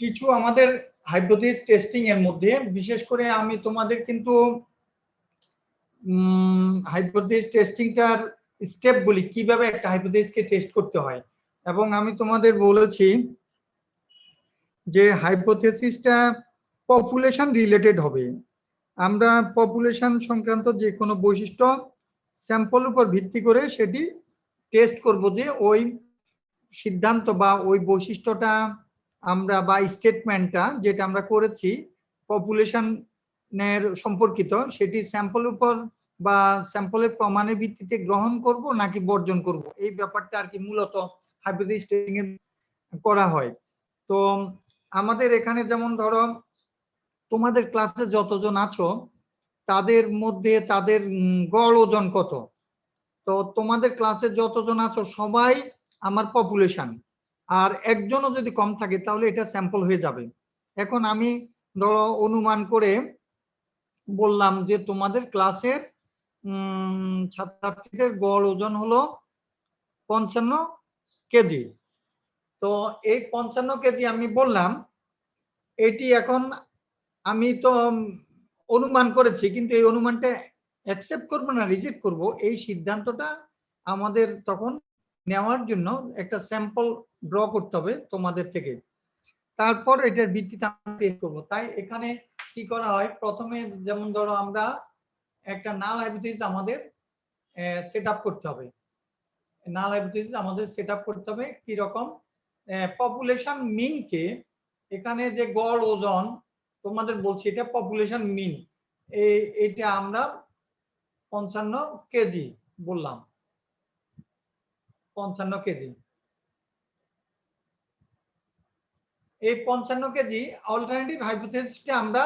কিছু আমাদের hypothesis testing এর মধ্যে বিশেষ করে আমি তোমাদের কিন্তু হাইপোথিসিস টেস্টিংটার স্টেপগুলি কিভাবে একটা হাইপোথিসিসকে টেস্ট করতে হয় এবং আমি তোমাদের বলেছি যে হাইপোথিসিসটা পপুলেশন রিলেটেড হবে। আমরা পপুলেশন সংক্রান্ত যে কোনো বৈশিষ্ট্য স্যাম্পল উপর ভিত্তি করে সেটি টেস্ট করব যে ওই সিদ্ধান্ত বা ওই বৈশিষ্ট্যটা আমরা বা স্টেটমেন্টটা যেটা আমরা করেছি পপুলেশনের সম্পর্কিত সেটি স্যাম্পল উপর বা স্যাম্পলের প্রমাণের ভিত্তিতে গ্রহণ করব নাকি বর্জন করব, এই ব্যাপারটা আর কি মূলত হাইপোথিসিস টেস্টিং এ করা হয়। তো আমাদের এখানে যেমন ধরো তোমাদের ক্লাসে যতজন আছো তাদের মধ্যে তাদের গড় ওজন কত, তো তোমাদের ক্লাসে যতজন আছো সবাই আমার পপুলেশন, আর একজনও যদি কম থাকে তাহলে এটা স্যাম্পল হয়ে যাবে। এখন আমি ধরো অনুমান করে বললাম যে তোমাদের ক্লাসের ছাত্রছাত্রীদের গড় ওজন হলো 55 কেজি। তো এই 55 কেজি আমি বললাম, এটি এখন আমি তো অনুমান করেছি, কিন্তু এই অনুমানটা অ্যাকসেপ্ট করবো না রিজেক্ট করব এই সিদ্ধান্তটা আমাদের তখন নেওয়ার জন্য একটা স্যাম্পল ড্র করতে হবে তোমাদের থেকে, তারপর এটার ভিত্তিতে আমরা টেস্ট করব। তাই এখানে কি করা হয়, প্রথমে যেমন ধরো আমরা একটা নাল হাইপোথিসিস আমাদের সেটআপ করতে হবে। নাল হাইপোথিসিস আমাদের সেটআপ করতে হবে কি রকম, পপুলেশন মিন কে এখানে যে গড় ওজন তোমাদের বলছি এটা পপুলেশন মিন, এটা আমরা 55 কেজি বললাম, 55 কেজি। এই 55 কেজি অল্টারনেটিভ হাইপোথিসিসটা আমরা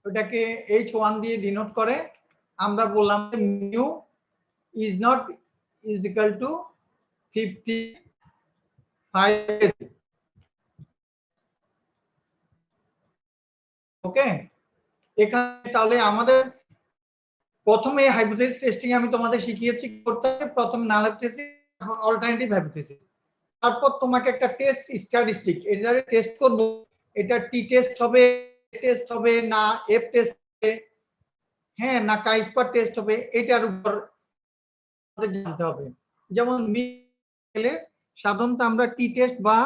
ওটাকে H1 দিয়ে ডিনোট করে আমরা বললাম mu is not is equal two 55। ওকে, এখানে তাহলে আমাদের প্রথমে হাইপোথিসিস টেস্টিং আমি তোমাদের শিখিয়েছি করতে হবে, প্রথম নাল হাইপোথিসিস তারপর অল্টারনেটিভ হাইপোথিসিস, তারপর তোমাকে একটা টেস্ট স্ট্যাটিস্টিক এটা টেস্ট করব, এটা টি টেস্ট হবে, টেস্ট হবে না এফ টেস্ট হবে, হ্যাঁ না কাই স্কয়ার টেস্ট হবে, এটার উপর আমাদের জানতে হবে। যেমন মিলে সাধারণত আমরা টি টেস্ট বা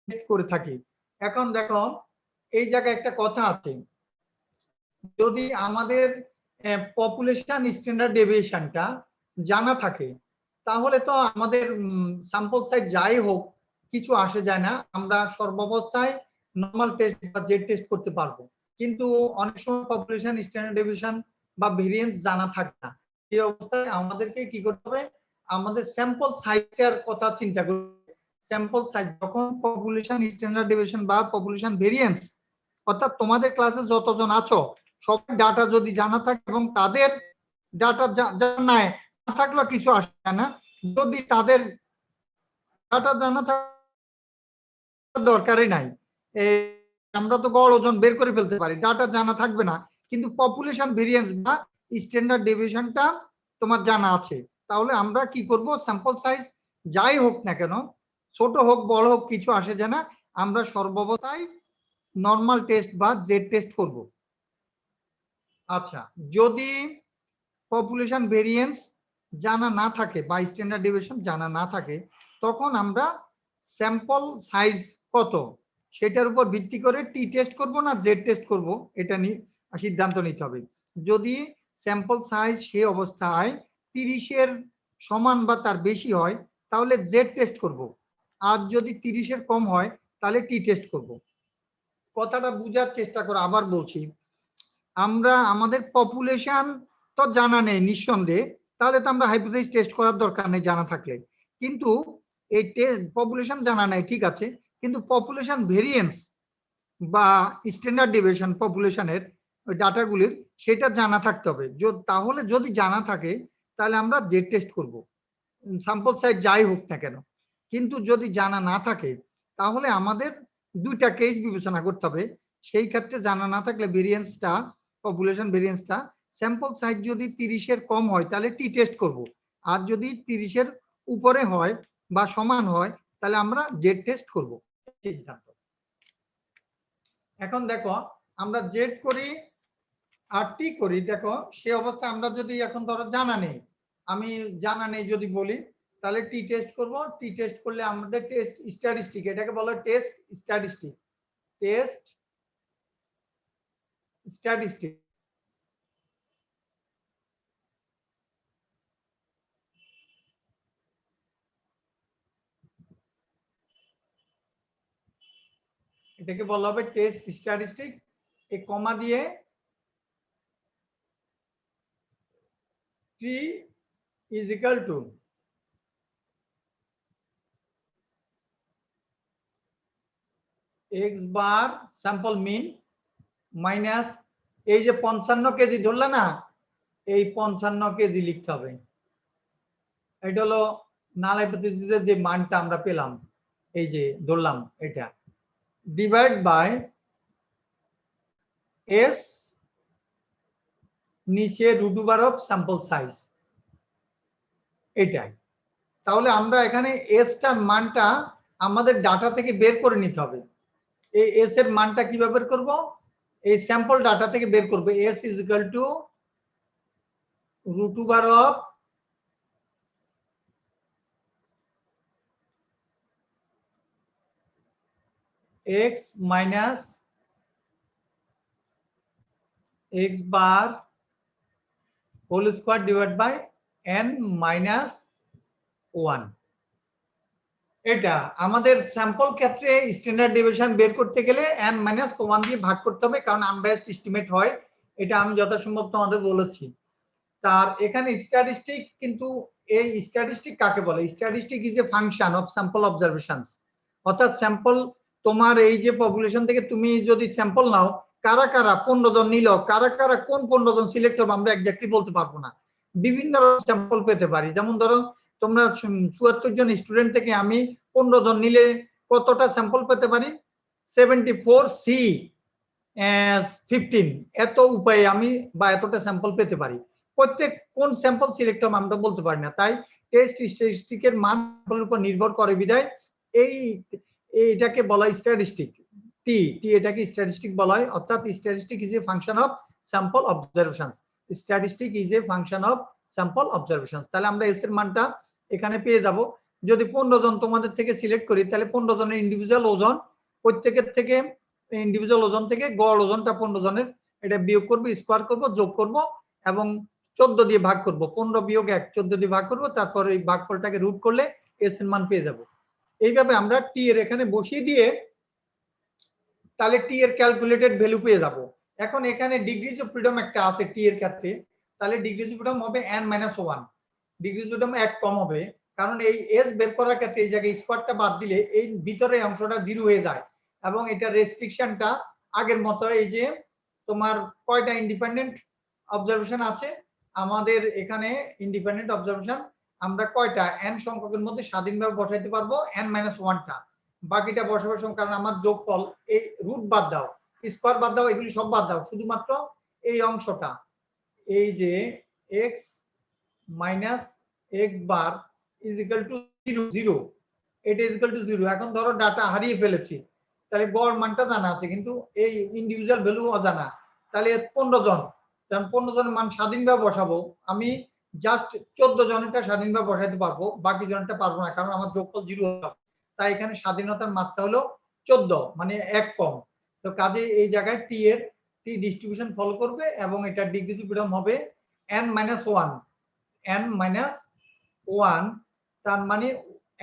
টেস্ট করে থাকি। এখন দেখো এই জায়গায় একটা কথা আছে, যদি আমাদের পপুলেশন স্ট্যান্ডার্ড ডেভিয়েশনটা জানা থাকে তাহলে তো আমাদের স্যাম্পল সাইজ যাই হোক কিছু আসে যায় না, আমরা সর্বাবস্থায় নরমাল টেস্ট বা জেড টেস্ট করতে পারবো। কিন্তু অনেক সময় পপুলেশন স্ট্যান্ডার্ড ডেভিয়েশন বা ভেরিয়েন্স জানা থাকে না, এই অবস্থায় আমাদেরকে কি করতে হবে, আমাদের স্যাম্পল সাইজের কথা চিন্তা করতে, স্যাম্পল সাইজ যখন পপুলেশন স্ট্যান্ডার্ড ডেভিয়েশন বা পপুলেশন ভেরিয়েন্স অর্থাৎ তোমাদের ক্লাসে যতজন আছো সবার ডাটা যদি জানা থাকে এবং তাদের ডাটা জানা না থাকলেও কিছু আসে না, যদি তাদের ডাটা জানা থাকার দরকারই নাই, আমরা তো গড় ওজন বের করে ফেলতে পারি, ডাটা জানা থাকবে না কিন্তু পপুলেশন ভেরিয়েন্স বা স্ট্যান্ডার্ড ডেভিয়েশনটা তোমার জানা আছে, তাহলে আমরা কি করব, স্যাম্পল সাইজ যাই হোক না কেন ছোট হোক বড় হোক কিছু আসে যায় না, আমরা সর্বাবস্থায় নরমাল টেস্ট বা জেড টেস্ট করব। আচ্ছা, যদি পপুলেশন ভেরিয়েন্স জানা না থাকে বা স্ট্যান্ডার্ড ডেভিয়েশন জানা না থাকে তখন আমরা স্যাম্পল সাইজ কত সেটার উপর ভিত্তি করে টি টেস্ট করব না জেড টেস্ট করব এটা নিয়ে সিদ্ধান্ত নিতে হবে। যদি স্যাম্পল সাইজ সে অবস্থায় 30-এর সমান বা তার বেশি হয় তাহলে জেড টেস্ট করব, আর যদি 30-এর কম হয় তাহলে টি টেস্ট করব। কথাটা বোঝার চেষ্টা করো, আবার বলছি, আমরা আমাদের পপুলেশন তো জানা নেই নিঃসন্দেহে, তাহলে তো আমরা হাইপোথিসিস টেস্ট করার দরকার নেই জানা থাকলে, কিন্তু এই পপুলেশন জানা নাই ঠিক আছে, কিন্তু পপুলেশন ভেরিয়েন্স বা স্ট্যান্ডার্ড ডেভিয়েশন পপুলেশনের ওই ডাটাগুলির সেটা জানা থাকতে হবে, তাহলে যদি জানা থাকে তাহলে আমরা জেড টেস্ট করব স্যাম্পল সাইজ যাই হোক না কেন। কিন্তু যদি জানা না থাকে তাহলে আমাদের দুইটা কেস বিবেচনা করতে হবে, সেই ক্ষেত্রে জানা না থাকলে ভেরিয়েন্সটা পপুলেশন ভেরিয়েন্সটা স্যাম্পল সাইজ যদি 30-এর কম হয় তাহলে টি টেস্ট করব, আর যদি 30-এর উপরে হয় বা সমান হয় তাহলে আমরা জেড টেস্ট করব সিদ্ধান্ত। এখন দেখো আমরা জেড করি আর টি করি, দেখো সে অবস্থায় আমরা যদি এখন ধরো জানা নেই, আমি জানা নেই যদি বলি, তাহলে টি টেস্ট করব। টি টেস্ট করলে আমাদের টেস্ট স্ট্যাটিস্টিক, এটাকে বলা হয় টেস্ট স্ট্যাটিস্টিক। টেস্ট স্ট্যাটিস্টিক এটাকে বলা হবে টেস্ট স্ট্যাটিস্টিক। এই কমা দিয়ে T is equal to X bar sample mean minus এই যে 55 কেজি ধরলা না, এই 55 কেজি লিখতে হবে। এটা হলো নাল হাইপোথিসিসের যে মানটা আমরা পেলাম, এই যে ধরলাম এটা, ডিভাইড বাই এস নিচে root over of sample size, এটাই। তাহলে আমরা এখানে এসটার মানটা আমাদের ডাটা থেকে বের করে নিতে হবে। এই এস এর মানটা কিভাবে বের করব? এই স্যাম্পল ডাটা থেকে বের করব। S is equal to root over of X minus X bar whole square divide by N minus 1। এটা আমাদের স্যাম্পল ক্ষেত্রে স্ট্যান্ডার্ড ডেভিয়েশন বের করতে গেলে n মাইনাস 1 দিয়ে ভাগ করতে হবে, কারণ আনবায়াসড এস্টিমেট হয়, এটা আমি যথাসম্ভব তোমাদের বলেছি। তার এখানে স্ট্যাটিস্টিক, কিন্তু এই স্ট্যাটিস্টিক কাকে বলে? Statistic is a function of sample observations. অর্থাৎ স্যাম্পল, তোমার এই যে পপুলেশন থেকে তুমি যদি স্যাম্পল নাও, কারা কারা 15 জন নিল, কারা কারা কোন 15 জন সিলেক্ট হবে আমরা এক্স্যাক্টলি বলতে পারবো না। বিভিন্ন স্যাম্পল পেতে পারি। যেমন ধরো তোমরা 74 জন স্টুডেন্ট থেকে আমি 15 জন নিলে কতটা স্যাম্পল পেতে পারি? 74 সি 15, এত উপায়ে আমি বা এতটা স্যাম্পল পেতে পারি। প্রত্যেক কোন স্যাম্পল সিলেক্ট হবে আমরা বলতে পারি না। তাই টেস্ট স্ট্যাটিস্টিকের মানের উপর নির্ভর করে বিধায় এইটাকে বলা হয় স্ট্যাটিস্টিক। টি এটাকে স্ট্যাটিস্টিক বলা হয়। অর্থাৎ statistic is a function of sample observations. Statistic is a function of sample observations. তাহলে আমরা এস এর মানটা এখানে পেয়ে যাব। যদি 15 জন তোমাদের থেকে সিলেক্ট করি, তাহলে 15 জনের ইন্ডিভিজুয়াল ওজন, প্রত্যেকের থেকে ইন্ডিভিজুয়াল ওজন থেকে গড় ওজনটা 15 জনের, এটা বিয়োগ করব, স্কোয়ার করব, যোগ করব এবং 14 দিয়ে ভাগ করব। 15 বিয়োগ 1, 14 দিয়ে ভাগ করব, তারপর এই ভাগফলটাকে রুট করলে এস এর মান পেয়ে যাব। এইভাবে আমরা টি এর এখানে বসিয়ে দিয়ে তাহলে টি এর ক্যালকুলেটেড ভ্যালু পেয়ে যাব। এখন এখানে ডিগ্রিজ অফ ফ্রিডম একটা আছে টি এর ক্ষেত্রে, তাহলে ডিগ্রিজ অফ ফ্রিডম হবে n-1। ডিগ্রিজ অফ ফ্রিডম 1 কম হবে, কারণ এই এস বের করার ক্ষেত্রে এই জায়গায় স্কোয়ারটা বাদ দিলে এই ভিতরে অংশটা 0 হয়ে যায় এবং এটা রেস্ট্রিকশনটা আগের মতো। এই যে তোমার কয়টা ইন্ডিপেন্ডেন্ট অবজারভেশন আছে আমাদের এখানে? ইন্ডিপেন্ডেন্ট অবজারভেশন আমরা কয়টা n সংখ্যকের মধ্যে স্বাধীনভাবে বসাইতে পারবো? n-1টা। বাকিটা বসাবার সময়, কারণ আমার যোগফল, এই রুট বাদ দাও, স্কোয়ার বাদ দাও, এগুলি সব বাদ দাও, শুধুমাত্র এই অংশটা, এই যে x minus X bar is equal two 0, এটা ইজ ইকুয়াল টু 0। এখন ধরো ডাটা হারিয়ে ফেলেছি, তাহলে গড় মানটা জানা আছে কিন্তু এই ইন্ডিভিজুয়াল ভ্যালু অজানা। তাহলে 15 জন, তখন 15 জনের মান স্বাধীনভাবে বসাবো। আমি জাস্ট 14 জনেরটা স্বাধীনভাবে বসাইতে পারবো, বাকি জনেরটা পারবো না, কারণ আমার যোগফল 0 হবে। তাই এখানে স্বাধীনতার মাত্রা হলো 14, মানে 1 কম। তো কাজে এই জায়গায় টি এর টি ডিস্ট্রিবিউশন ফলো করবে এবং এটা ডিগ্রি অফ ফ্রিডম হবে n-1, n-1, তার মানে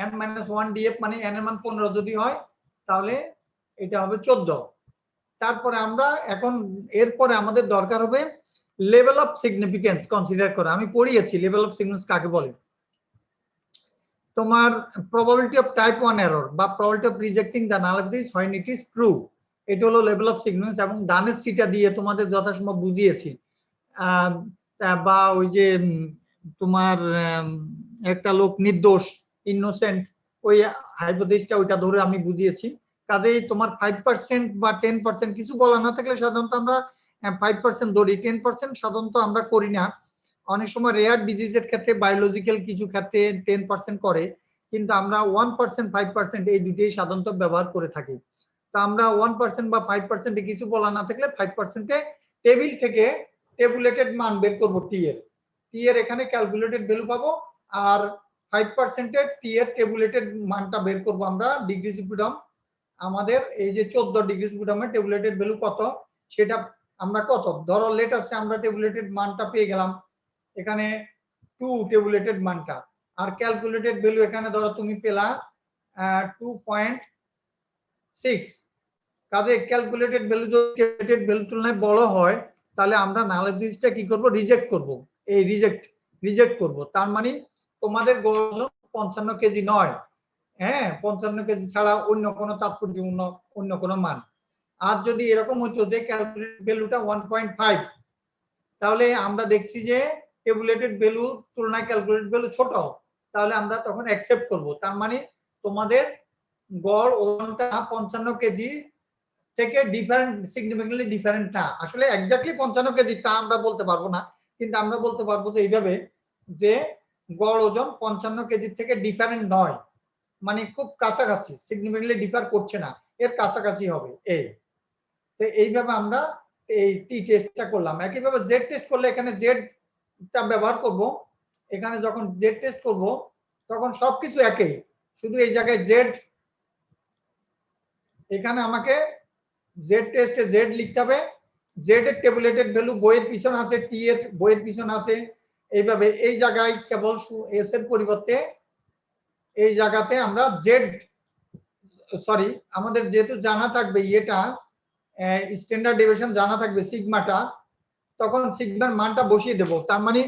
n-1 ডিএফ মানে n এর মান 15 যদি হয় তাহলে এটা হবে 14। তারপরে আমরা এখন এরপরে আমাদের দরকার হবে লেভেল অফ সিগনিফিকেন্স কনসিডার করা। আমি পড়িয়েছি লেভেল অফ সিগনিফিকেন্স কাকে বলে। তোমার প্রবাবিলিটি অফ টাইপ 1 এরর বা probability of rejecting the null hypothesis when it is true, এটা হলো লেভেল অফ সিগনিফিকেন্স। এবং ডানের সিটা দিয়ে তোমাদের যথাসম্ভব বুঝিয়েছি। বা ওই যে তোমার একটা লোক নির্দোষ, ইনোসেন্ট, ওই হাইপোথিসিসটা ওইটা ধরে আমি বুঝিয়েছি। কাজেই তোমার 5% বা 10% কিছু বলা না থাকলে সাধারণত আমরা 5% ধরি, 10% সাধারণত আমরা করি না। অনেক সময় রেয়ার ডিজিজের ক্ষেত্রে, বায়োলজিক্যাল কিছু ক্ষেত্রে 10% করে, কিন্তু আমরা 1% 5% এই দুটোই সাধারণত ব্যবহার করে থাকি। তো আমরা 1% বা 5% কিছু বলা না থাকলে 5% টেবিল থেকে টেবুলেটেড মান বের করব টি এর। টি এর এখানে ক্যালকুলেটেড ভ্যালু পাবো আর 5% টি এর টেবুলেটেড মানটা বের করব আমরা ডিগ্রি ফ্রিডম। আমাদের এই যে 14 ডিগ্রি ফ্রিডমের টেবুলেটেড ভ্যালু কত সেটা আমরা কত ধরো লেট আছে আমরা টেবুলেটেড মানটা পেয়ে গেলাম এখানে 2 টেবুলেটেড মানটা আর ক্যালকুলেটেড ভ্যালু এখানে ধরো তুমি পেলা 2.6 কাজে ক্যালকুলেটেড ভ্যালু যদি টেবুলেটেড ভ্যালু তুলনায় বড় হয় তাহলে আমরা নাল অ্যাভারেজটা কি করব রিজেক্ট করব এই রিজেক্ট করব তার মানে তোমাদের গড় 55 কেজি নয় হ্যাঁ 55 কেজি ছাড়া অন্য কোনো তাৎপর্যপূর্ণ অন্য কোনো মান আর যদি এরকম হতো যে ক্যালকুলেটেড ভ্যালুটা 1.5 তাহলে আমরা দেখছি যে টেবুলেটেড ভ্যালু তুলনায় ক্যালকুলেটেড ভ্যালু ছোট তাহলে আমরা তখন অ্যাকসেপ্ট করব তার মানে তোমাদের গড় ওজনটা 55 কেজি থেকে ডিফারেন্ট সিগনিফিকেন্টলি ডিফারেন্ট না আসলে এক্স্যাক্টলি 55 কেজি তা আমরা বলতে পারবো না কিন্তু আমরা বলতে পারবো তো এইভাবে যে গড় ওজন 55 কেজি থেকে ডিফারেন্ট নয় মানে খুব কাছাকাছি সিগনিফিকেন্টলি ডিফার করছে না এর কাছাকাছি হবে এই তো এইভাবে আমরা এই টি টেস্টটা করলাম একইভাবে জেড টেস্ট করলে এখানে জেডটা ব্যবহার করব এখানে যখন জেড টেস্ট করব তখন সবকিছু একই শুধু এই জায়গায় জেড এখানে আমাকে জেড টেস্টে জেড লিখতে হবে জেড এর টেবুলেটেড ভ্যালু বইয়ের পিছনে আছে টি এর বইয়ের পিছনে আছে এইভাবে এই জায়গায় কেবল এস এর পরিবর্তে এই জায়গাতে আমরা জেড সরি আমাদের যেহেতু জানা থাকবে এটা স্ট্যান্ডার্ড ডেভিয়েশন জানা থাকবে সিগমাটা তখন সিগমার মানটা বসিয়ে দেব তার মানে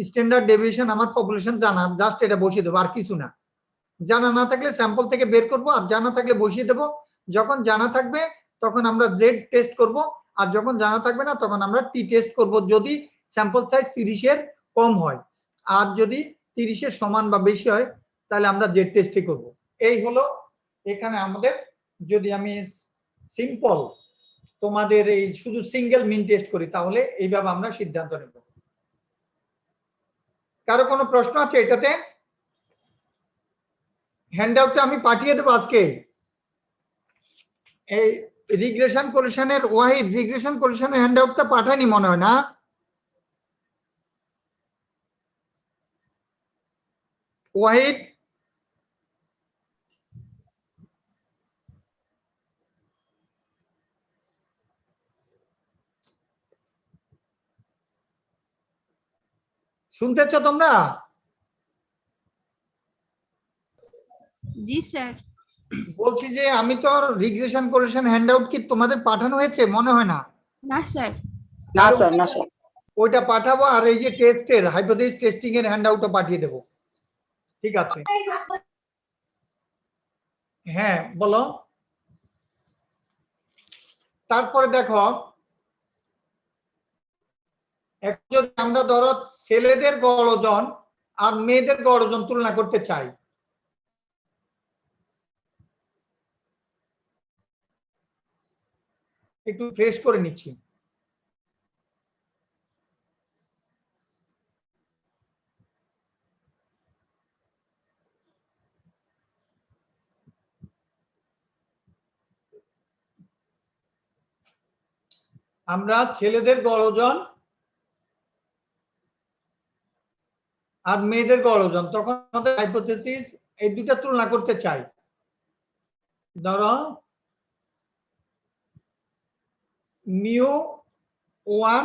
স্ট্যান্ডার্ড ডেভিয়েশন আমার পপুলেশন জানা জাস্ট এটা বসিয়ে দেবো আর কিছু না জানা না থাকলে স্যাম্পল থেকে বের করব আর জানা থাকলে বসিয়ে দেব যখন জানা থাকবে তখন আমরা জেড টেস্ট করব আর যখন জানা থাকবে না তখন আমরা টি টেস্ট করব যদি স্যাম্পল সাইজ 30 এর কম হয় আর যদি 30 এর সমান বা বেশি হয় তাহলে আমরা জেড টেস্টই করব এই হলো এখানে আমাদের যদি আমি সিম্পল তোমাদের এই শুধু সিঙ্গেল মিন টেস্ট করি তাহলে এইভাবে আমরা সিদ্ধান্ত নেব কারো কোনো প্রশ্ন আছে এটাতে হ্যান্ডআউটটা আমি পাঠিয়ে দেবো আজকে এই রিগ্রেশন কোলিশনের ওয়াহিদ রিগ্রেশন কোলিশনের হ্যান্ডআউটটা পাঠায়নি মনে হয় না ওয়াহিদ শুনতেছো তোমরা জি স্যার বলছি যে আমি তো রিগ্রেশন কোলিশন হ্যান্ডআউট কি তোমাদের পাঠানো হয়েছে মনে হয় না না স্যার না স্যার না স্যার ওইটা পাঠাবো আর এই যে টেস্টের হাইপোথেসিস টেস্টিং এর হ্যান্ডআউটও পাঠিয়ে দেবো ঠিক আছে হ্যাঁ বলো তারপরে দেখো যদি আমরা ধরো ছেলেদের গড় ওজন আর মেয়েদের গড় ওজন তুলনা করতে চাই একটু ফ্রেশ করে নিচ্ছি আমরা ছেলেদের গড় ওজন আর মেয়েদের গড় ওজন তখন আমাদের হাইপোথেসিস এই দুটো তুলনা করতে চাই ধরো μ1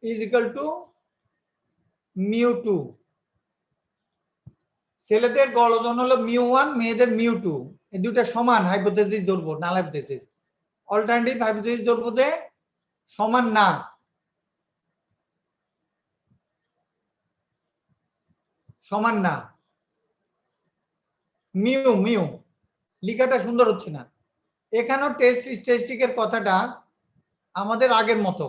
is equal to μ2 ছেলেদের গড় ওজন হলো μ1 মেয়েদের μ2 এই দুটো সমান হাইপোথেসিস ধরবো নাল হাইপোথেসিস অল্টারনেটিভ হাইপোথেসিস ধরবো যে সমান না সমান না মিউ লেখাটা সুন্দর হচ্ছে না এখানেও টেস্ট স্ট্যাটিস্টিকের কথাটা আমাদের আগের মতো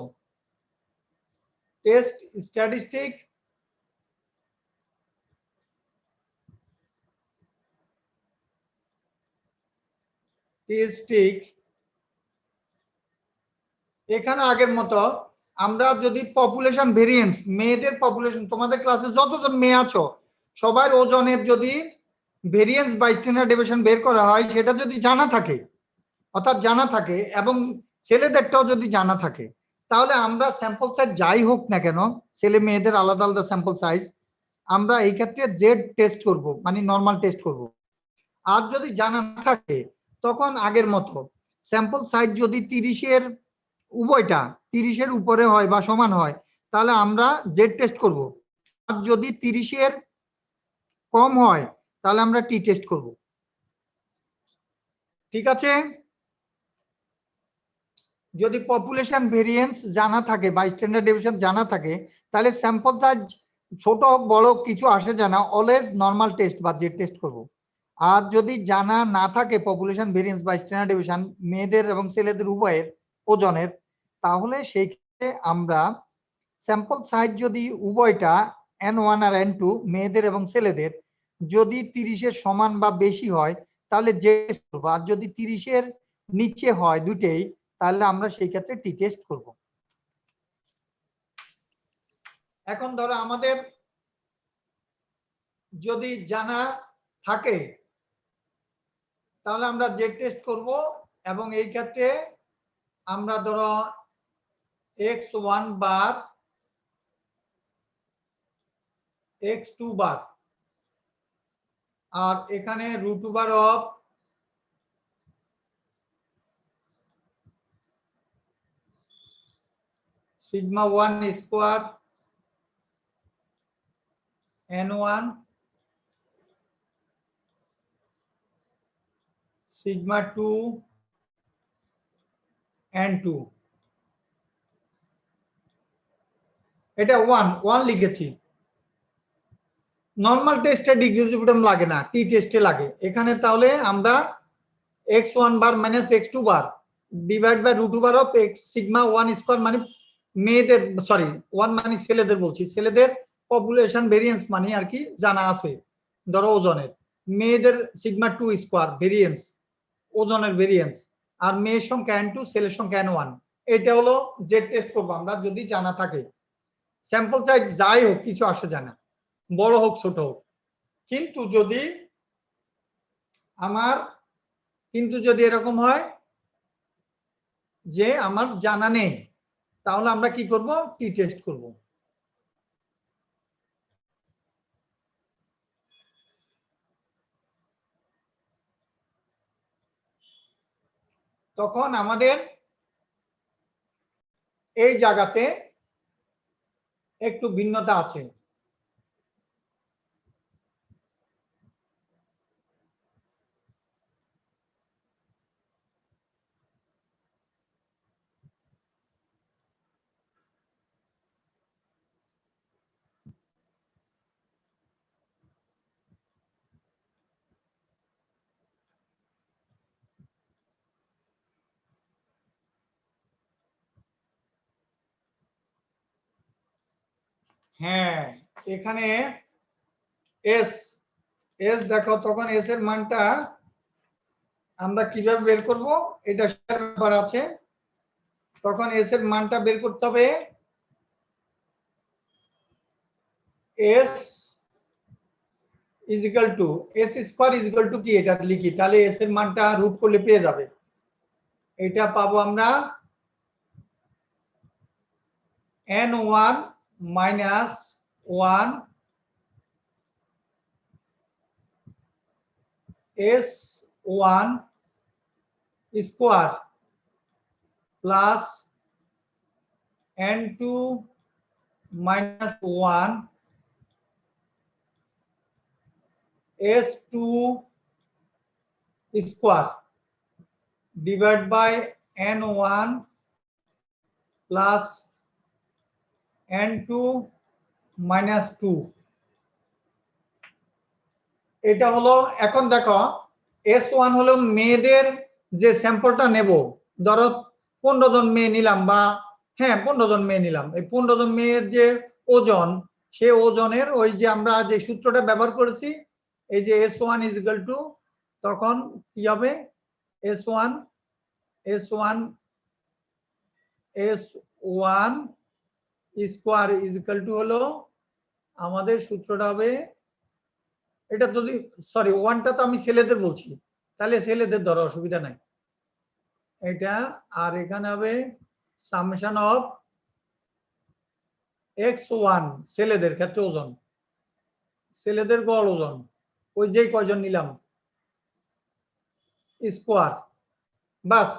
টেস্ট স্ট্যাটিস্টিক এখানে আগের মতো আমরা যদি পপুলেশন ভেরিয়েন্স মেয়েদের পপুলেশন তোমাদের ক্লাসে যতজন মেয়ে আছো সবার ওজনের যদি ভেরিয়েন্স বাই স্ট্যান্ডার্ড ডেভিয়েশন বের করা হয় সেটা যদি জানা থাকে, অর্থাৎ জানা থাকে এবং ছেলেদেরটাও যদি জানা থাকে, তাহলে আমরা স্যাম্পল সাইজ যাই হোক না কেন, ছেলে মেয়েদের আলাদা আলাদা স্যাম্পল সাইজ, আমরা এই ক্ষেত্রে জেড টেস্ট করব, মানে নর্মাল টেস্ট করব। আর যদি জানা না থাকে তখন আগের মতো স্যাম্পল সাইজ যদি 30-এর উভয়টা 30-এর উপরে হয় বা সমান হয় তাহলে আমরা জেড টেস্ট করব। আর যদি 30-এর কম হয় তাহলে আমরা টি টেস্ট করব। ঠিক আছে? যদি পপুলেশন ভেরিয়েন্স জানা থাকে বা স্ট্যান্ডার্ড ডেভিয়েশন জানা থাকে তাহলে স্যাম্পল সাইজ ছোট হোক বড় হোক কিছু আসে যায় না, অলওয়েজ নর্মাল টেস্ট বা জেড টেস্ট করব। আর যদি জানা না থাকে পপুলেশন ভেরিয়েন্স বা স্ট্যান্ডার্ড ডেভিয়েশন মেয়েদের এবং ছেলেদের উভয়ের ওজনের, তাহলে সেই ক্ষেত্রে আমরা স্যাম্পল সাইজ যদি উভয়টা N1 আর N2 মেয়েদের এবং ছেলেদের যদি 30-এর সমান বা বেশি হয় তাহলে জে টেস্ট করব। আর যদি 30-এর নিচে হয় দুটেই তাহলে আমরা সেই ক্ষেত্রে টি টেস্ট করব। এখন ধরো আমাদের যদি জানা থাকে তাহলে আমরা জেড টেস্ট করব এবং এই ক্ষেত্রে আমরা ধরো x1 বার x2 বার আর এখানে √2 of sigma 1 square n1 sigma 2 n2, এটা 1 লিখেছি। নর্মাল টেস্টে ডিগ্রিজিবিটাম লাগে না, টি টেস্টে লাগে। এখানে তাহলে আমরা x1 bar minus x2 bar divide by √2 of x sigma 1 square, মানে মেয়েদের, সরি 1 মানে ছেলেদের বলছি, ছেলেদের পপুলেশন ভেরিয়েন্স মানে আর কি জানা আছে ধরো ওজনের, মেয়েদের সিগমা 2 স্কয়ার ভেরিয়েন্স, ওজনের ভেরিয়েন্স, আর মেয়ের সংখ্যা n2 ছেলের সংখ্যা n1, এটা হলো যে টেস্ট করবো আমরা যদি জানা থাকে। স্যাম্পল সাইজ যাই হোক কিছু আসে যায় না, বড় হোক ছোট হোক। কিন্তু যদি আমার এরকম হয় যে আমার জানা নেই তাহলে আমরা কি করব? টি টেস্ট করব। তখন আমাদের এই জায়গাতে একটু ভিন্নতা আছে। হ্যাঁ, এখানে এস এস দেখো, তখন এস এর মানটা আমরা কিভাবে বের করব? এটা ব্যাপার আছে। তখন এস এর মানটা বের করতে হবে S is equal two S square is equal two কি, এটা লিখি তাহলে এস এর মানটা রুট করলে পেয়ে যাবে। এটা পাবো আমরা n1 minus 1 s1 square plus n2 minus 1 s2 square divide by n1 plus n2 minus 2। এটা হলো, এখন দেখো s1 হলো মেয়েদের যে স্যাম্পলটা নেব, ধরো 15 জন মেয়ে নিলাম, বা হ্যাঁ 15 জন মেয়ে নিলাম, এই 15 জন মেয়ের যে ওজন, সে ওজনের ওই যে আমরা যে সূত্রটা ব্যবহার করেছি, এই যে s1 ইজ ইকুয়াল টু, তখন কি হবে s1 square is equal two হলো, আমাদের সূত্রটা হবে এটা যদি সরি ওয়ানটা তো আমি ছেলেদের বলছি, তাহলে ছেলেদের ধরো অসুবিধা নাই এটা। আর এখানে হবে সামেশন অফ x1 ছেলেদের ক্ষেত্রে ওজন, ছেলেদের গড় ওজন ওই যে কয়জন নিলাম স্কোয়ার, বাস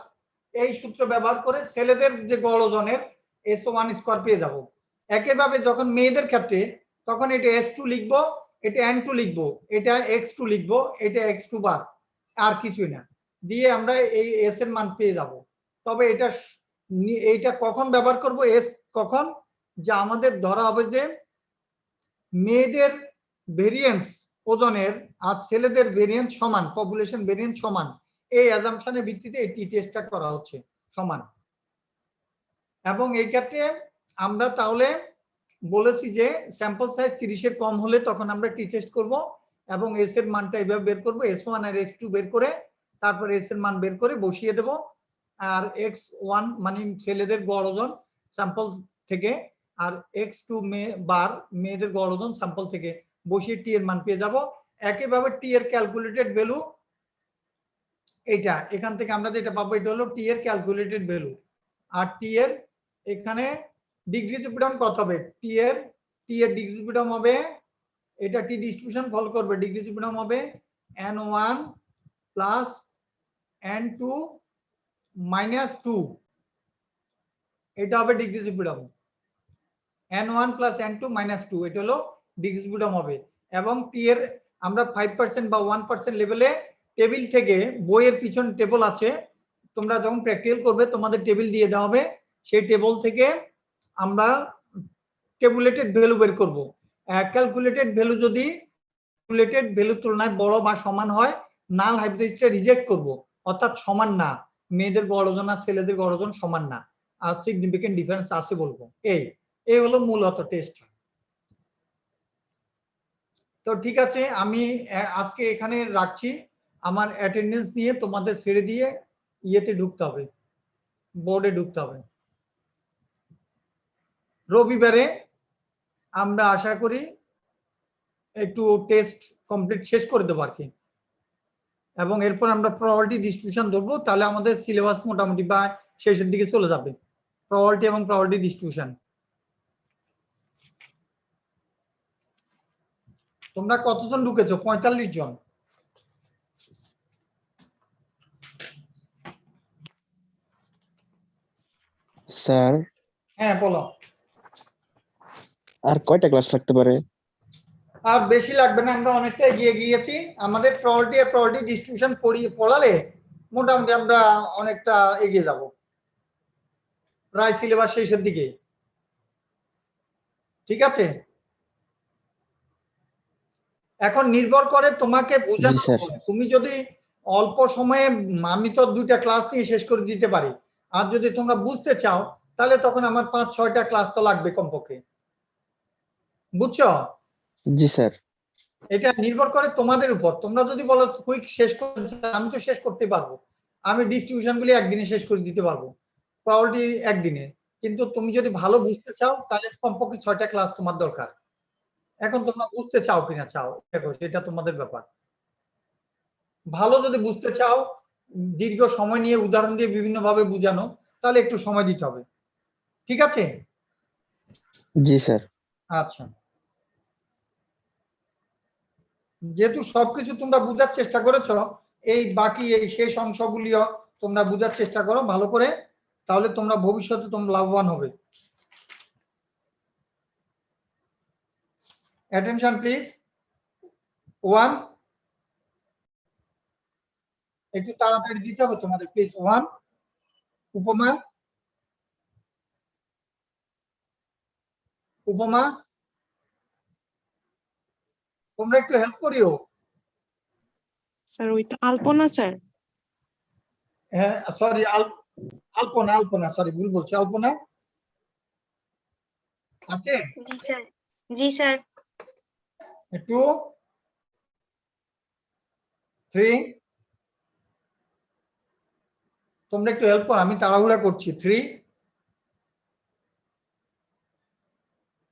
এই সূত্র ব্যবহার করে ছেলেদের যে গড় ওজনের S1 স্কোয়ার পেয়ে যাব। একইভাবে যখন মেয়েদের ক্ষেত্রে তখন এটা S2 লিখবো, এটা N2 লিখবো, এটা X2 লিখবো, এটা X2 বার, আর কিছুই না, দিয়ে আমরা এই S এর মান পেয়ে যাব। তবে এইটা কখন ব্যবহার করব S কখন, যে আমাদের ধরা হবে যে মেয়েদের ভেরিয়েন্স ওজনের আর ছেলেদের ভেরিয়েন্স সমান, পপুলেশন ভেরিয়েন্স সমান, এই অ্যাজাম্পশনের ভিত্তিতে এই টি টেস্টটা করা হচ্ছে সমান। এবং এই ক্ষেত্রে আমরা তাহলে বলেছি যে স্যাম্পল সাইজ 30 এর কম হলে তখন আমরা টি টেস্ট করব এবং এস এর মানটা এইভাবে বের করব, S1 আর S2 বের করে তারপর এস এর মান বের করে বসিয়ে দেব। আর X1 মানে ছেলেদের গড় ওজন স্যাম্পল থেকে, আর X2 মেয়েদের গড় ওজন স্যাম্পল থেকে বসিয়ে টি এর মান পেয়ে যাব। একইভাবে টি এর ক্যালকুলেটেড ভ্যালু এটা, এখান থেকে আমরা যেটা পাবো এটা হলো টি এর ক্যালকুলেটেড ভ্যালু। আর টি এর এখানে ডিগ্রিজ অফ ফ্রিডম কত হবে, টি এর ডিগ্রিজ অফ ফ্রিডম হবে, এটা টি ডিস্ট্রিবিউশন ফলো করবে, ডিগ্রিজ অফ ফ্রিডম হবে n1 প্লাস n2 মাইনাস 2, এটা হবে degrees of freedom, n1 plus n2 minus 2 এটা হলো ডিগ্রিজ অফ ফ্রিডম হবে। এবং টি এর আমরা 5% বা 1% লেভেলে টেবিল থেকে, বইয়ের পিছন টেবিল আছে, তোমরা যখন প্র্যাকটিক্যাল করবে তোমাদের টেবিল দিয়ে দেওয়া হবে, সেই টেবিল থেকে আমরা ট্যাবুলেটেড ভ্যালু বের করব। ক্যালকুলেটেড ভ্যালু যদি ক্যালকুলেটেড ভ্যালুর তুলনায় বড় বা সমান হয় নাল হাইপোথিসিসটা রিজেক্ট করব, অর্থাৎ সমান না, মেয়েদের গড় ওজন আর ছেলেদের গড় ওজন সমান না, আর সিগনিফিকেন্ট ডিফারেন্স আছে বলবো। এই হলো মূলত টেস্ট। তো ঠিক আছে, আমি আজকে এখানে রাখছি, আমার অ্যাটেন্ডেন্স নিয়ে তোমাদের ছেড়ে দিয়ে ইয়েতে ঢুকতে হবে, বোর্ডে ঢুকতে হবে। রবিবারে আমরা আশা করি একটু টেস্ট কমপ্লিট শেষ করে দেবো আর কি, এবং এরপর আমরা প্রবাবিলিটি ডিস্ট্রিবিউশন ধরবো, তাহলে আমাদের সিলেবাস মোটামুটি বা শেষের দিকে চলে যাবে। প্রবাবিলিটি এবং প্রবাবিলিটি ডিস্ট্রিবিউশন। তোমরা কতজন ঢুকেছো? 45 জন। স্যার হ্যাঁ বলো। আর কয়টা ক্লাস লাগতে পারে? আর বেশি লাগবে না, আমরা অনেকটা এগিয়ে গিয়েছি। আমাদের প্রবাবিলিটি আর প্রবাবিলিটি ডিস্ট্রিবিউশন পড়ালে মোটামুটি আমরা অনেকটা এগিয়ে যাব, প্রায় সিলেবাস শেষের দিকে। ঠিক আছে, এখন নির্ভর করে তোমাকে বোঝানোর উপর। তুমি যদি অল্প সময়ে, আমি তো 2টা ক্লাস নিয়ে শেষ করে দিতে পারি, আর যদি তোমরা বুঝতে চাও তাহলে তখন আমার 5-6টা ক্লাস তো লাগবে কমপক্ষে, বুঝছো? জি স্যার। এটা নির্ভর করে তোমাদের উপর। তোমরা যদি বলো কুইক শেষ করতে, আমি তো শেষ করতে পারবো, আমি ডিস্ট্রিবিউশন গুলি একদিনে শেষ করে দিতে পারবো, প্রবাবিলিটি একদিনে। কিন্তু তুমি যদি ভালো বুঝতে চাও তাহলে কমপক্ষে 6টা ক্লাস তোমার দরকার। এখন তোমরা বুঝতে চাও কিনা চাও, দেখো সেটা তোমাদের ব্যাপার। ভালো যদি বুঝতে চাও, দীর্ঘ সময় নিয়ে উদাহরণ দিয়ে বিভিন্ন ভাবে বুঝানো, তাহলে একটু সময় দিতে হবে। ঠিক আছে? জি স্যার। আচ্ছা, যেহেতু সবকিছু তোমরা বুঝার চেষ্টা করেছো, এই বাকি এই শেষ অংশগুলিও তোমরা বুঝার চেষ্টা করো ভালো করে, তাহলে তোমরা ভবিষ্যতে তোমরা লাভবান হবে। Attention please. 1, একটু তাড়াতাড়ি দিতে হবে তোমাদের প্লিজ। 1, উপমা। উপমা তোমরা একটু হেল্প করিও। স্যার ওইটা আলপনা স্যার। হ্যাঁ সরি, আলপনা, সরি ভুল বলছি, আলপনা আছে? জি স্যার। জি স্যার। 2, 3, তোমরা একটু হেল্প করো, আমি তাড়াহুড়া করছি। 3,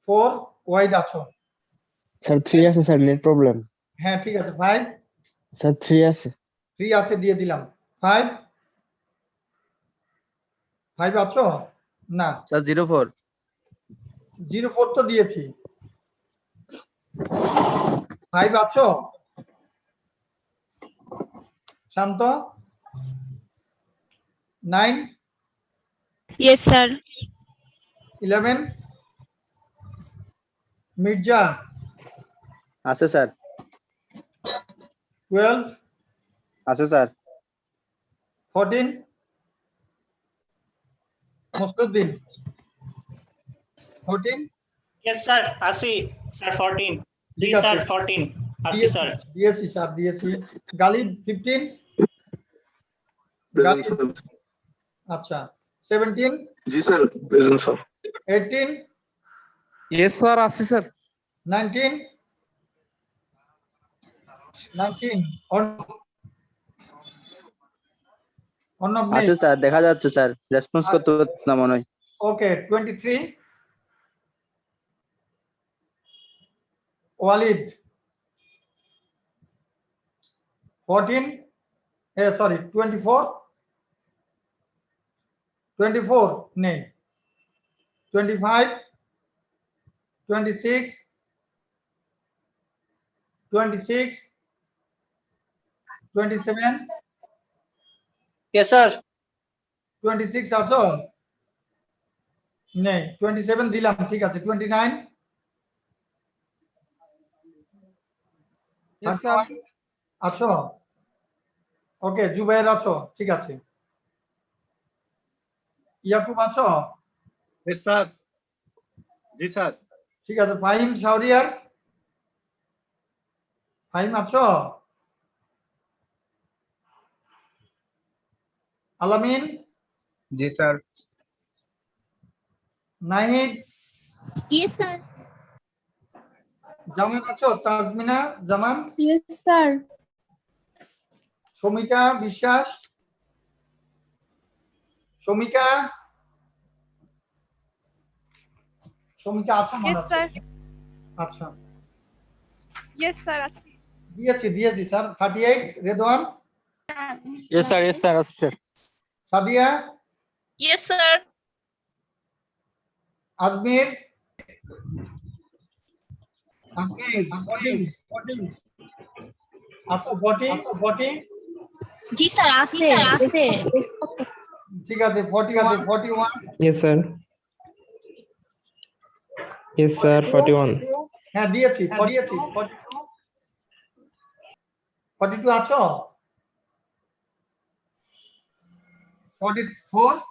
4, ওয়াইড আছো? স্যার 3 আছে স্যার, নেট প্রবলেম। হ্যাঁ ঠিক আছে 5 স্যার 3 আছে 3 আছে দিয়ে দিলাম 5 5 আছো না স্যার 04 04 তো দিয়েছি 5 আছো শান্ত 9 Yes, sir. 11 মির্জা আছে স্যার 12 আছে sir 14 মুসলুদ্দিন 14 Yes, sir. Asi, sir, 14. ঠিক G, আছে। sir, 14. Asi, দিয়েছি sir. দিয়েছি স্যার দিয়েছি গালিব 15 Present, গালিব sir. আচ্ছা 17 जी sir, present sir. 18 yes sir আছে স্যার 19 19 অর্ণব নেই আছে স্যার দেখা যাচ্ছে স্যার রেসপন্স করতে পারছে না মনে হয় ওকে 23 ওয়ালিদ 14 সরি 24 24 নেই 25 26 26 27 Yes, sir. 26 আছো নেই 27 দিলাম ঠিক আছে 29 Yes, sir. আছো ওকে জুবাইর আছো ঠিক আছে ইয়াকুব আছো Yes, sir. जी sir. ঠিক আছে ফাহিম শাহরিয়ার ফাহিম আছো আলামিন जी sir. Nahid Yes, sir. জামান আছো তাজমিনা জামান Yes, sir. শমিকা বিশ্বাস শমিকা শমিকা আছো মনে Yes, হচ্ছে sir. আচ্ছা Yes, sir. দিয়েছি স্যার 38 রেদওয়ান ইয়েস স্যার আছে sir Sadia Yes, sir. Ajmer Ajmer 40 আছো 40 Ji, sir. Ase. ঠিক আছে 41 Yes sir. Yes sir, 41. হ্যাঁ দিয়েছি 42 আছো 44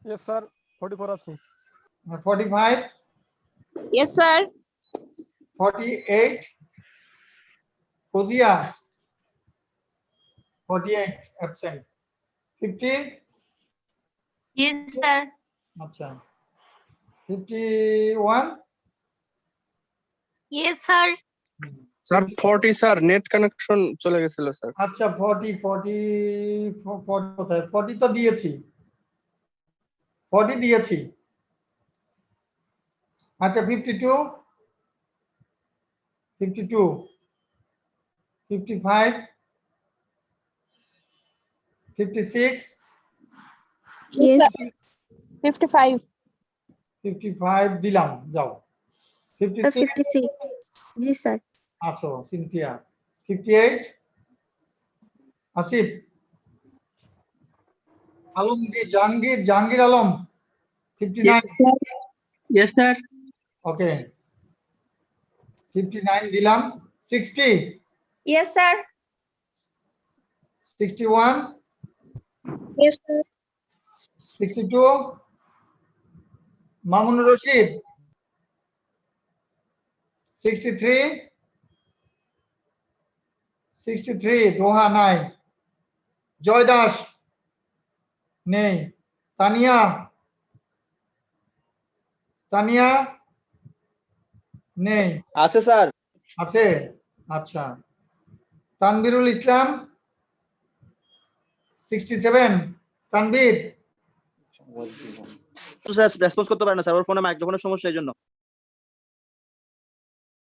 Yes, sir. 44 আছে 45 Yes, sir. 48 Fazia 48 absent 50 Yes, sir. আচ্ছা 51 Yes, sir. Sir 40 sir net connection চলে গেছিল স্যার আচ্ছা 40 কোথায় 40 তো দিয়েছি 40 দিয়েছি আচ্ছা 52 55 56 Yes. 55. 55 দিলাম যাও 56 56. जी sir. আসো Cynthia 58 Asif Alamgir Jahangir Alam 59 yes sir okay 59 দিলাম 60 Yes, sir. 61 Yes, sir. 62 Mamunur Rashid 63 দোহা নাই জয় দাস নেই তানিয়া নেই আছে স্যার আছে আচ্ছা তানবীরুল ইসলাম 67 তানবীর স্যার রেসপন্স করতে পারে না স্যার ওর ফোনে মাইক্রোফোনের সমস্যা এই জন্য